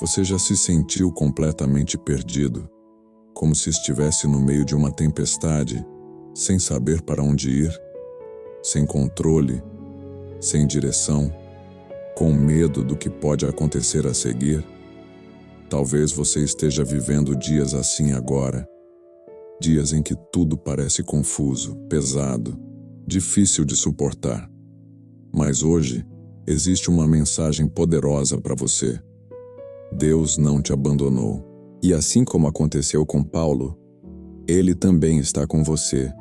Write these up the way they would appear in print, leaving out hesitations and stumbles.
Você já se sentiu completamente perdido, como se estivesse no meio de uma tempestade, sem saber para onde ir, sem controle, sem direção, com medo do que pode acontecer a seguir? Talvez você esteja vivendo dias assim agora, dias em que tudo parece confuso, pesado, difícil de suportar. Mas hoje, existe uma mensagem poderosa para você. Deus não te abandonou. E assim como aconteceu com Paulo, Ele também está com você,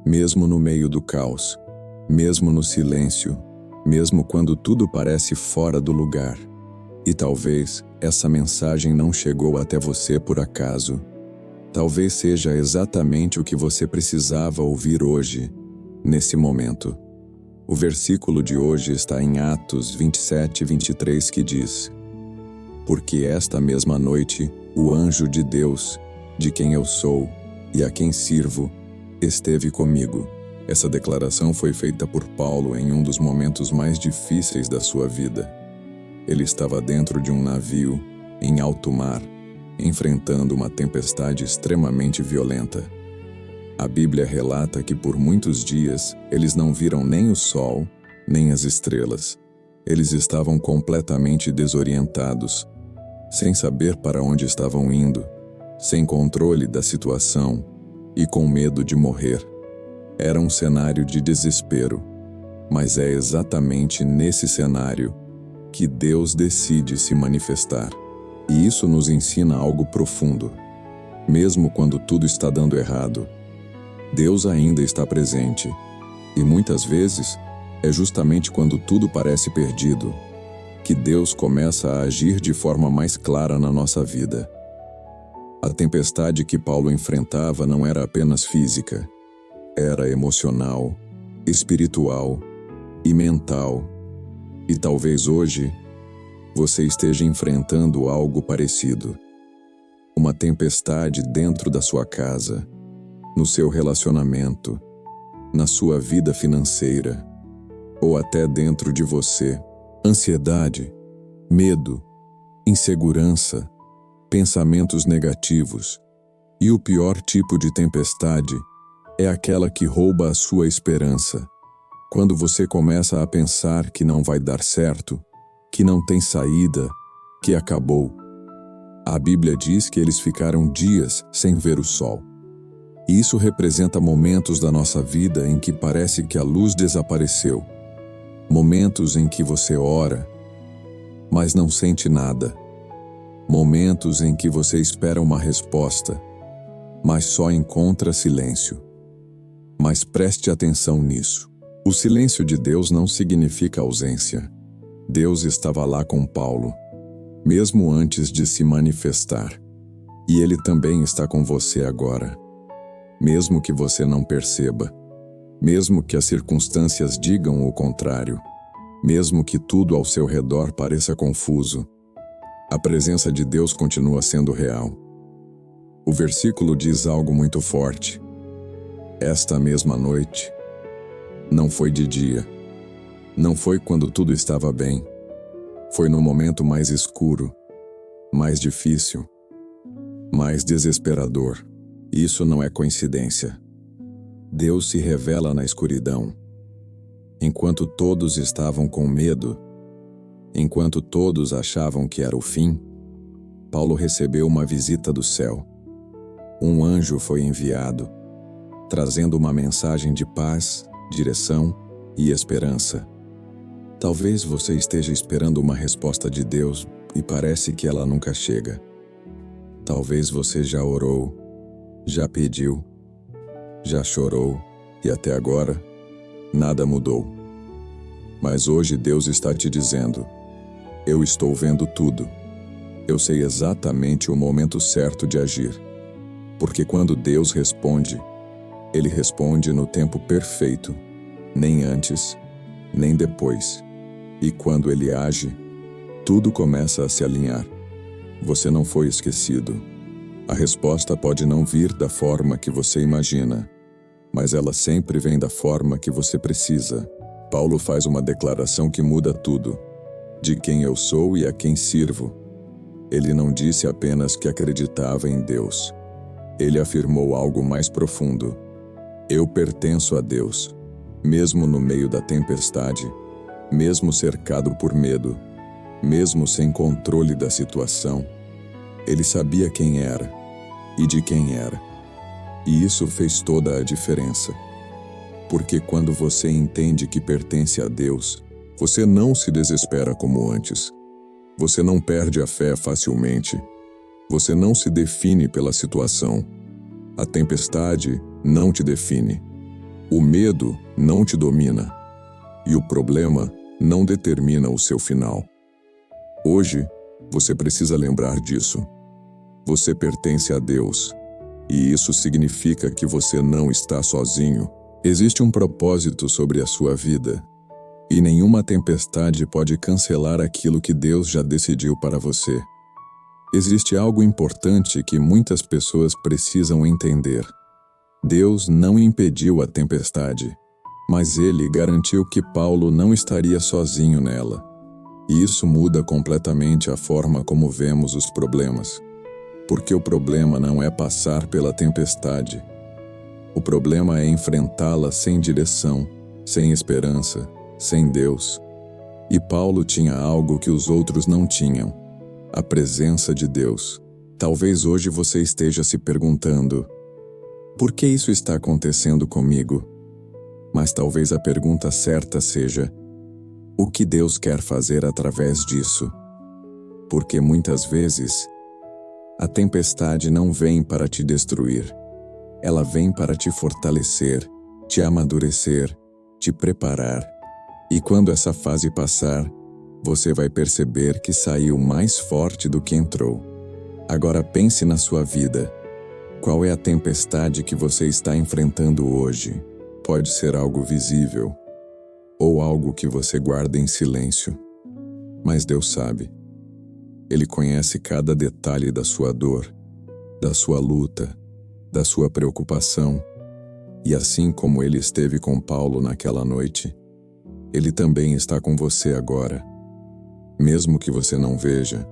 mesmo no meio do caos, mesmo no silêncio, mesmo quando tudo parece fora do lugar. E talvez essa mensagem não chegou até você por acaso. Talvez seja exatamente o que você precisava ouvir hoje, nesse momento. O versículo de hoje está em Atos 27:23, que diz: Porque esta mesma noite, o anjo de Deus, de quem eu sou e a quem sirvo, esteve comigo. Essa declaração foi feita por Paulo em um dos momentos mais difíceis da sua vida. Ele estava dentro de um navio, em alto mar, enfrentando uma tempestade extremamente violenta. A Bíblia relata que por muitos dias eles não viram nem o sol, nem as estrelas. Eles estavam completamente desorientados, sem saber para onde estavam indo, sem controle da situação e com medo de morrer. Era um cenário de desespero, mas é exatamente nesse cenário que Deus decide se manifestar. E isso nos ensina algo profundo. Mesmo quando tudo está dando errado, Deus ainda está presente. E muitas vezes, é justamente quando tudo parece perdido que Deus começa a agir de forma mais clara na nossa vida. A tempestade que Paulo enfrentava não era apenas física, era emocional, espiritual e mental. E talvez hoje você esteja enfrentando algo parecido. Uma tempestade dentro da sua casa, no seu relacionamento, na sua vida financeira, ou até dentro de você. Ansiedade, medo, insegurança, pensamentos negativos. E o pior tipo de tempestade é aquela que rouba a sua esperança. Quando você começa a pensar que não vai dar certo, que não tem saída, que acabou. A Bíblia diz que eles ficaram dias sem ver o sol. E isso representa momentos da nossa vida em que parece que a luz desapareceu. Momentos em que você ora, mas não sente nada. Momentos em que você espera uma resposta, mas só encontra silêncio. Mas preste atenção nisso. O silêncio de Deus não significa ausência. Deus estava lá com Paulo, mesmo antes de se manifestar. E Ele também está com você agora. Mesmo que você não perceba. Mesmo que as circunstâncias digam o contrário. Mesmo que tudo ao seu redor pareça confuso. A presença de Deus continua sendo real. O versículo diz algo muito forte. Esta mesma noite. Não foi de dia. Não foi quando tudo estava bem. Foi no momento mais escuro, mais difícil, mais desesperador. Isso não é coincidência. Deus se revela na escuridão. Enquanto todos estavam com medo, enquanto todos achavam que era o fim, Paulo recebeu uma visita do céu. Um anjo foi enviado, trazendo uma mensagem de paz, direção e esperança. Talvez você esteja esperando uma resposta de Deus e parece que ela nunca chega. Talvez você já orou, já pediu, já chorou e até agora nada mudou. Mas hoje Deus está te dizendo: eu estou vendo tudo. Eu sei exatamente o momento certo de agir. Porque quando Deus responde, Ele responde no tempo perfeito, nem antes, nem depois. E quando Ele age, tudo começa a se alinhar. Você não foi esquecido. A resposta pode não vir da forma que você imagina, mas ela sempre vem da forma que você precisa. Paulo faz uma declaração que muda tudo. De quem eu sou e a quem sirvo. Ele não disse apenas que acreditava em Deus. Ele afirmou algo mais profundo. Eu pertenço a Deus, mesmo no meio da tempestade, mesmo cercado por medo, mesmo sem controle da situação. Ele sabia quem era e de quem era. E isso fez toda a diferença. Porque quando você entende que pertence a Deus, você não se desespera como antes. Você não perde a fé facilmente. Você não se define pela situação. A tempestade não te define. O medo não te domina. E o problema não determina o seu final. Hoje, você precisa lembrar disso. Você pertence a Deus. E isso significa que você não está sozinho. Existe um propósito sobre a sua vida. E nenhuma tempestade pode cancelar aquilo que Deus já decidiu para você. Existe algo importante que muitas pessoas precisam entender. Deus não impediu a tempestade, mas Ele garantiu que Paulo não estaria sozinho nela. E isso muda completamente a forma como vemos os problemas. Porque o problema não é passar pela tempestade. O problema é enfrentá-la sem direção, sem esperança, sem Deus. E Paulo tinha algo que os outros não tinham: a presença de Deus. Talvez hoje você esteja se perguntando: por que isso está acontecendo comigo? Mas talvez a pergunta certa seja: o que Deus quer fazer através disso? Porque muitas vezes, a tempestade não vem para te destruir. Ela vem para te fortalecer, te amadurecer, te preparar. E quando essa fase passar, você vai perceber que saiu mais forte do que entrou. Agora pense na sua vida. Qual é a tempestade que você está enfrentando hoje? Pode ser algo visível, ou algo que você guarda em silêncio. Mas Deus sabe. Ele conhece cada detalhe da sua dor, da sua luta, da sua preocupação. E assim como Ele esteve com Paulo naquela noite, Ele também está com você agora. Mesmo que você não veja,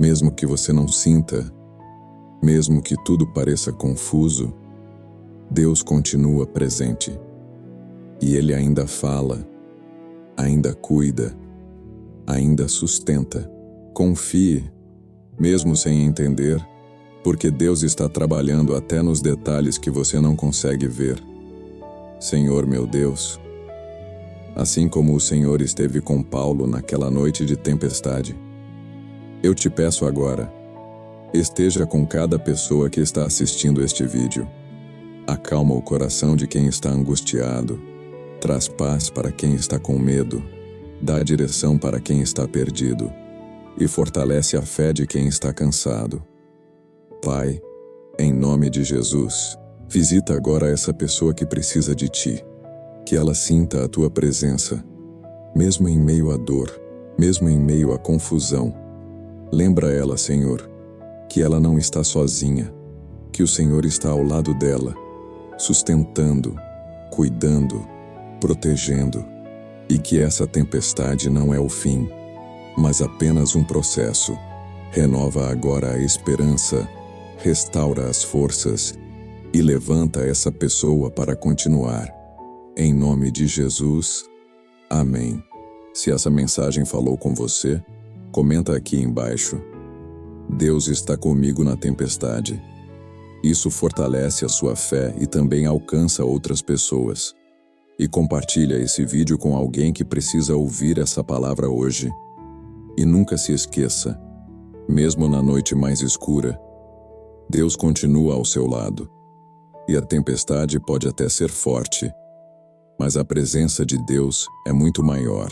mesmo que você não sinta, mesmo que tudo pareça confuso, Deus continua presente. E Ele ainda fala, ainda cuida, ainda sustenta. Confie, mesmo sem entender, porque Deus está trabalhando até nos detalhes que você não consegue ver. Senhor meu Deus, assim como o Senhor esteve com Paulo naquela noite de tempestade, eu te peço agora, esteja com cada pessoa que está assistindo este vídeo. Acalma o coração de quem está angustiado, traz paz para quem está com medo, dá direção para quem está perdido e fortalece a fé de quem está cansado. Pai, em nome de Jesus, visita agora essa pessoa que precisa de Ti, que ela sinta a Tua presença, mesmo em meio à dor, mesmo em meio à confusão. Lembra ela, Senhor, que ela não está sozinha, que o Senhor está ao lado dela, sustentando, cuidando, protegendo, e que essa tempestade não é o fim, mas apenas um processo. Renova agora a esperança, restaura as forças e levanta essa pessoa para continuar. Em nome de Jesus, amém. Se essa mensagem falou com você, comenta aqui embaixo. Deus está comigo na tempestade. Isso fortalece a sua fé e também alcança outras pessoas. E compartilha esse vídeo com alguém que precisa ouvir essa palavra hoje. E nunca se esqueça, mesmo na noite mais escura, Deus continua ao seu lado. E a tempestade pode até ser forte, mas a presença de Deus é muito maior.